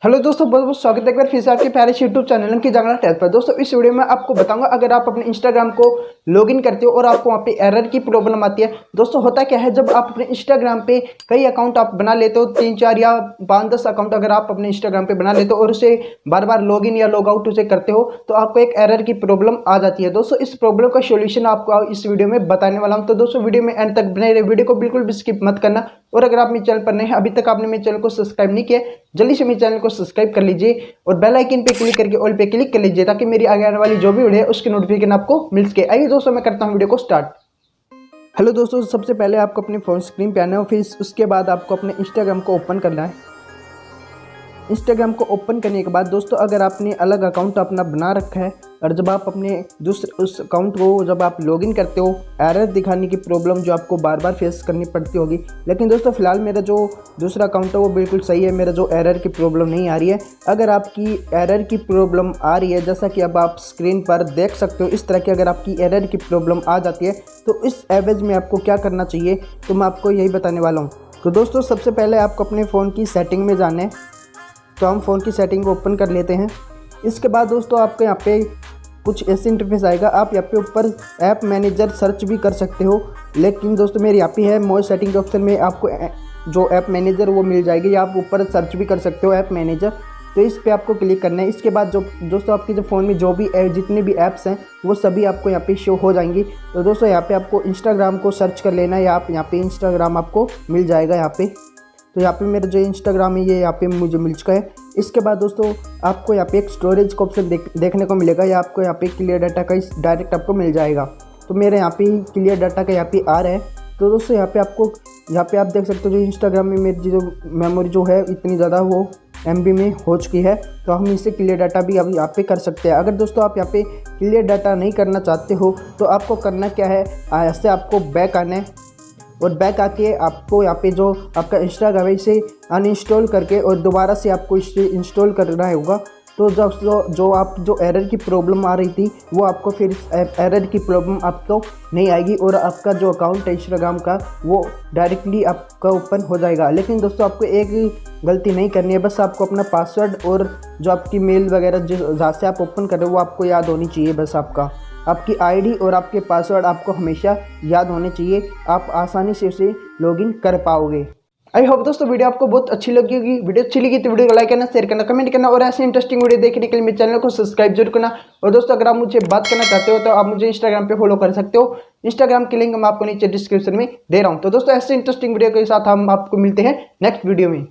Hello दोस्तों, बहुत बहुत स्वागत है एक बार फिर से आपके प्यारे यूट्यूब चैनल की जंगरा टेस्ट पर। दोस्तों इस वीडियो में आपको बताऊंगा, अगर आप अपने इंस्टाग्राम को लॉगिन करते हो और आपको वहाँ पे एरर की प्रॉब्लम आती है। दोस्तों होता क्या है, जब आप अपने इंस्टाग्राम पे कई अकाउंट आप बना लेते हो, 3-4 या 5-10 अकाउंट अगर आप अपने इंस्टाग्राम पे बना लेते हो और उसे बार बार लॉगिन या लॉग आउट उसे करते हो तो आपको एक एरर की प्रॉब्लम आ जाती है। दोस्तों इस प्रॉब्लम का सोल्यूशन आपको इस वीडियो में बताने वाला हूँ, तो दोस्तों वीडियो में एंड तक बने रहे, वीडियो को बिल्कुल भी स्किप मत करना। और अगर आप मेरे चैनल पर नए हैं, अभी तक आपने मेरे चैनल को सब्सक्राइब नहीं किया, जल्दी से मेरे चैनल को सब्सक्राइब कर लीजिए और बेल आइकन पे क्लिक करके ऑल पे क्लिक कर लीजिए, ताकि मेरी आगे आने वाली जो भी वीडियो है उसकी नोटिफिकेशन आपको मिल सके। आइए दोस्तों, मैं करता हूँ वीडियो को स्टार्ट। हेलो दोस्तों, सबसे पहले आपको अपने फोन स्क्रीन पे आना है, फिर उसके बाद आपको अपने इंस्टाग्राम को ओपन करना है। इंस्टाग्राम को ओपन करने के बाद दोस्तों, अगर आपने अलग अकाउंट अपना बना रखा है और जब आप अपने दूसरे उस अकाउंट को जब आप लॉगिन करते हो, एरर दिखाने की प्रॉब्लम जो आपको बार बार फेस करनी पड़ती होगी। लेकिन दोस्तों फिलहाल मेरा जो दूसरा अकाउंट है वो बिल्कुल सही है, मेरा जो एरर की प्रॉब्लम नहीं आ रही है। अगर आपकी एरर की प्रॉब्लम आ रही है, जैसा कि अब आप स्क्रीन पर देख सकते हो, इस तरह की अगर आपकी एरर की प्रॉब्लम आ जाती है तो इस एवज में आपको क्या करना चाहिए, तो मैं आपको यही बताने वाला हूँ। तो दोस्तों सबसे पहले आपको अपने फ़ोन की सेटिंग में जाना है, तो हम फ़ोन की सेटिंग को ओपन कर लेते हैं। इसके बाद दोस्तों आपको यहाँ पे कुछ ऐसे इंटरफेस आएगा। आप यहाँ पे ऊपर ऐप मैनेजर सर्च भी कर सकते हो, लेकिन दोस्तों मेरे यहाँ पे है मोर सेटिंग के ऑप्शन में आपको जो ऐप मैनेजर वो मिल जाएगी, या आप ऊपर सर्च भी कर सकते हो ऐप मैनेजर। तो इस पर आपको क्लिक करना है। इसके बाद जो दोस्तों आपके जो फ़ोन में जो भी जितने भी ऐप्स हैं वो सभी आपको यहाँ पे शो हो जाएंगी। तो दोस्तों यहाँ पे आपको इंस्टाग्राम को सर्च कर लेना है, या आप यहाँ पे इंस्टाग्राम आपको मिल जाएगा यहाँ पे। तो यहाँ पे मेरा जो इंस्टाग्राम है ये यहाँ पे मुझे मिल चुका है। इसके बाद दोस्तों आपको यहाँ पे एक स्टोरेज का ऑप्शन देखने को मिलेगा, या आपको यहाँ पे क्लियर डाटा का डायरेक्ट आपको मिल जाएगा। तो मेरे यहाँ पे क्लियर डाटा का यहाँ पे आ रहा है। तो दोस्तों यहाँ पे आप देख सकते हो, जो इंस्टाग्राम में मेरी जो मेमोरी जो है इतनी ज़्यादा वो MB में हो चुकी है, तो हम इससे क्लियर डाटा भी अब यहाँ पे कर सकते हैं। अगर दोस्तों आप यहाँ पे क्लियर डाटा नहीं करना चाहते हो तो आपको करना क्या है, ऐसे आपको बैक आना है और बैक आके आपको यहाँ पे जो आपका इंस्टाग्राम है इसे अनइंस्टॉल करके और दोबारा से आपको इसे इंस्टॉल करना होगा। तो जो एरर की प्रॉब्लम आ रही थी वो आपको फिर एरर की प्रॉब्लम आपको नहीं आएगी और आपका जो अकाउंट है इंस्टाग्राम का वो डायरेक्टली आपका ओपन हो जाएगा। लेकिन दोस्तों आपको एक गलती नहीं करनी है, बस आपको अपना पासवर्ड और जो आपकी मेल वगैरह जहाँ से आप ओपन कर रहे हो वो आपको याद होनी चाहिए। बस आपकी आईडी और आपके पासवर्ड आपको हमेशा याद होने चाहिए, आप आसानी से उसे लॉगिन कर पाओगे। आई होप दोस्तों वीडियो आपको बहुत अच्छी लगी होगी। वीडियो अच्छी लगी तो वीडियो को लाइक करना, शेयर करना, कमेंट करना और ऐसे इंटरेस्टिंग वीडियो देखने के लिए मेरे चैनल को सब्सक्राइब जरूर करना। और दोस्तों अगर आप मुझे बात करना चाहते हो तो आप मुझे इंस्टाग्राम पे फॉलो कर सकते हो। इंस्टाग्राम की लिंक मैं आपको नीचे डिस्क्रिप्शन में दे रहा हूँ। तो दोस्तों ऐसे इंटरेस्टिंग वीडियो के साथ हम आपको मिलते हैं नेक्स्ट वीडियो में।